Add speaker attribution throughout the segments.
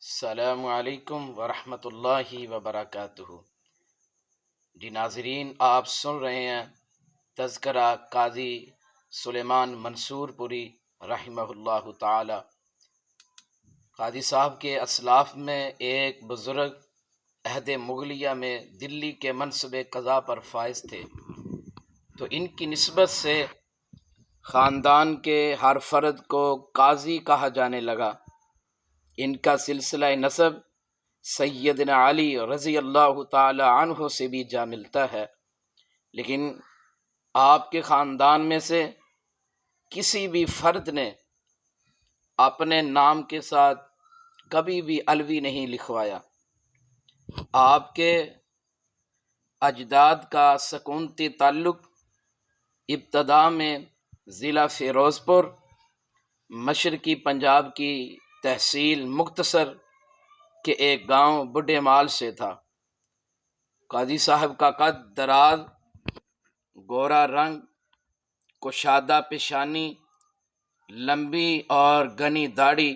Speaker 1: السلام علیکم ورحمۃ اللہ وبرکاتہ۔ جی ناظرین، آپ سن رہے ہیں تذکرہ قاضی سلیمان منصور پوری رحمہ اللہ تعالی۔ قاضی صاحب کے اسلاف میں ایک بزرگ عہد مغلیہ میں دلی کے منصب قضا پر فائز تھے، تو ان کی نسبت سے خاندان کے ہر فرد کو قاضی کہا جانے لگا۔ ان کا سلسلہ نسب سیدنا علی رضی اللہ تعالی عنہ سے بھی جا ملتا ہے، لیکن آپ کے خاندان میں سے کسی بھی فرد نے اپنے نام کے ساتھ کبھی بھی علوی نہیں لکھوایا۔ آپ کے اجداد کا سکونتی تعلق ابتدا میں ضلع فیروز پور مشرقی پنجاب کی تحصیل مختصر کے ایک گاؤں بڈھے مال سے تھا۔ قاضی صاحب کا قد دراز، گورا رنگ، کشادہ پیشانی، لمبی اور گھنی داڑھی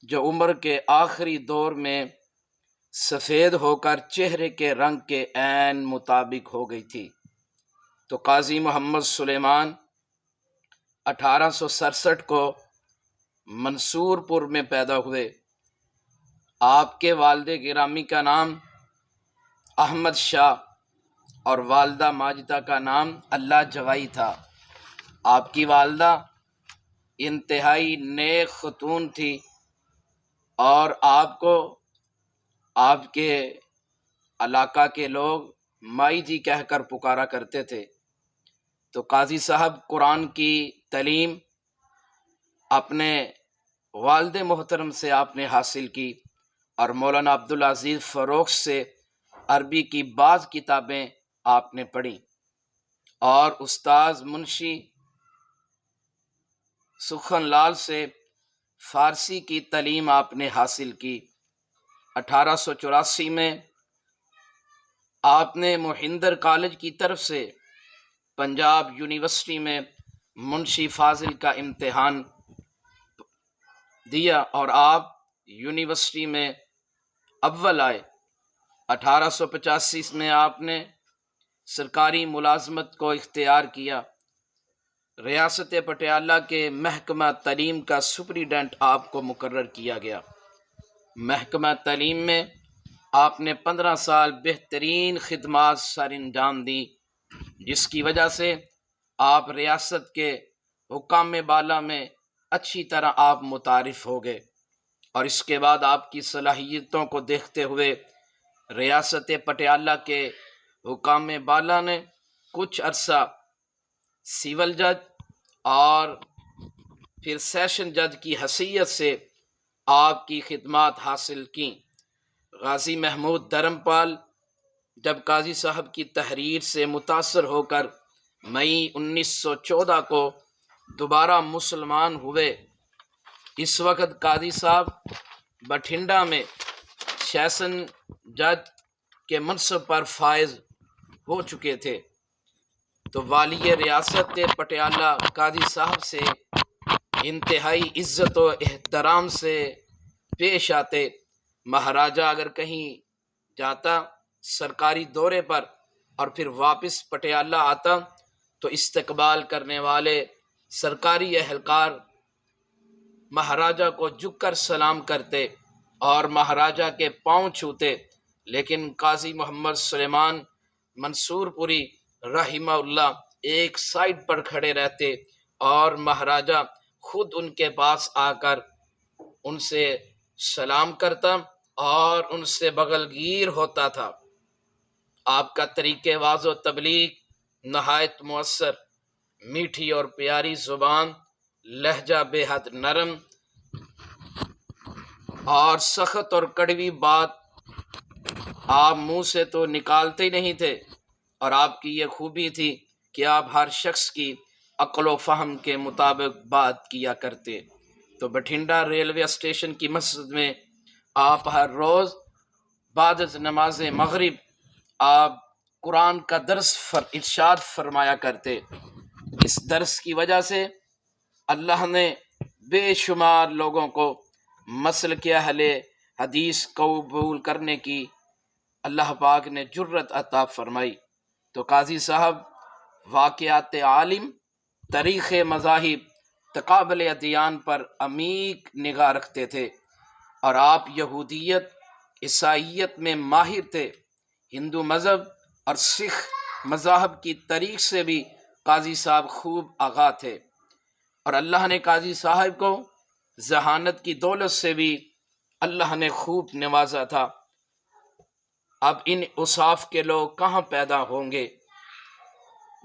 Speaker 1: جو عمر کے آخری دور میں سفید ہو کر چہرے کے رنگ کے عین مطابق ہو گئی تھی۔ تو قاضی محمد سلیمان 1867 کو منصور پور میں پیدا ہوئے۔ آپ کے والد گرامی کا نام احمد شاہ اور والدہ ماجدہ کا نام اللہ جوائی تھا۔ آپ کی والدہ انتہائی نیک خاتون تھی اور آپ کو آپ کے علاقہ کے لوگ مائی جی کہہ کر پکارا کرتے تھے۔ تو قاضی صاحب قرآن کی تعلیم اپنے والد محترم سے آپ نے حاصل کی اور مولانا عبدالعزیز فروغ سے عربی کی بعض کتابیں آپ نے پڑھی اور استاذ منشی سخن لال سے فارسی کی تعلیم آپ نے حاصل کی۔ 1884 میں آپ نے مہندر کالج کی طرف سے پنجاب یونیورسٹی میں منشی فاضل کا امتحان دیا اور آپ یونیورسٹی میں اول آئے۔ 1885 میں آپ نے سرکاری ملازمت کو اختیار کیا۔ ریاست پٹیالہ کے محکمہ تعلیم کا سپریڈنٹ آپ کو مقرر کیا گیا۔ محکمہ تعلیم میں آپ نے 15 سال بہترین خدمات سر انجام دی، جس کی وجہ سے آپ ریاست کے حکام بالا میں اچھی طرح آپ متعارف ہو گئے، اور اس کے بعد آپ کی صلاحیتوں کو دیکھتے ہوئے ریاست پٹیالہ کے حکام بالا نے کچھ عرصہ سول جج اور پھر سیشن جج کی حیثیت سے آپ کی خدمات حاصل کیں۔ غازی محمود دھرمپال جب قاضی صاحب کی تحریر سے متاثر ہو کر مئی 1914 کو دوبارہ مسلمان ہوئے، اس وقت قاضی صاحب بٹھنڈا میں سیشن جج کے منصب پر فائز ہو چکے تھے۔ تو والی ریاست پٹیالہ قاضی صاحب سے انتہائی عزت و احترام سے پیش آتے۔ مہاراجہ اگر کہیں جاتا سرکاری دورے پر اور پھر واپس پٹیالہ آتا تو استقبال کرنے والے سرکاری اہلکار مہاراجہ کو جھک کر سلام کرتے اور مہاراجہ کے پاؤں چھوتے، لیکن قاضی محمد سلیمان منصور پوری رحمہ اللہ ایک سائڈ پر کھڑے رہتے اور مہاراجہ خود ان کے پاس آ کر ان سے سلام کرتا اور ان سے بغل گیر ہوتا تھا۔ آپ کا طریقہ واضح و تبلیغ نہایت مؤثر، میٹھی اور پیاری زبان، لہجہ بے حد نرم اور سخت اور کڑوی بات آپ منہ سے تو نکالتے ہی نہیں تھے، اور آپ کی یہ خوبی تھی کہ آپ ہر شخص کی عقل و فہم کے مطابق بات کیا کرتے۔ تو بٹھنڈا ریلوے اسٹیشن کی مسجد میں آپ ہر روز بعد از نماز مغرب آپ قرآن کا درس ارشاد فرمایا کرتے۔ اس درس کی وجہ سے اللہ نے بے شمار لوگوں کو مسلک اہل حدیث قبول کرنے کی اللہ پاک نے جرت عطا فرمائی۔ تو قاضی صاحب واقعات عالم، تاریخ مذاہب، تقابل ادیان پر عمیق نگاہ رکھتے تھے، اور آپ یہودیت عیسائیت میں ماہر تھے۔ ہندو مذہب اور سکھ مذاہب کی تاریخ سے بھی قاضی صاحب خوب آگاہ تھے، اور اللہ نے قاضی صاحب کو ذہانت کی دولت سے بھی اللہ نے خوب نوازا تھا۔ اب ان اوصاف کے لوگ کہاں پیدا ہوں گے؟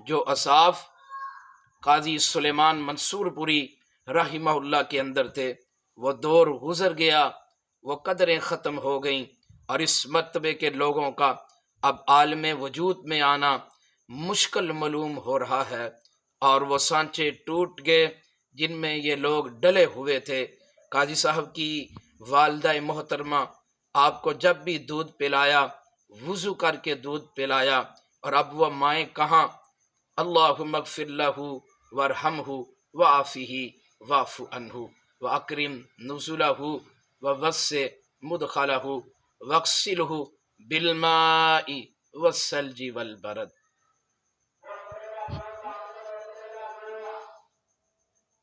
Speaker 1: جو اوصاف قاضی سلیمان منصور پوری رحمہ اللہ کے اندر تھے، وہ دور گزر گیا، وہ قدریں ختم ہو گئیں، اور اس مرتبے کے لوگوں کا اب عالم وجود میں آنا مشکل معلوم ہو رہا ہے، اور وہ سانچے ٹوٹ گئے جن میں یہ لوگ ڈلے ہوئے تھے۔ قاضی صاحب کی والدہ محترمہ آپ کو جب بھی دودھ پلایا، وضو کر کے دودھ پلایا، اور اب وہ مائیں کہاں؟ اللہم اغفر لہ وارحمہ وعافہ واعف عنہ واکرم نزلہ ووسع مدخلہ واغسلہ بالماء والثلج والبرد۔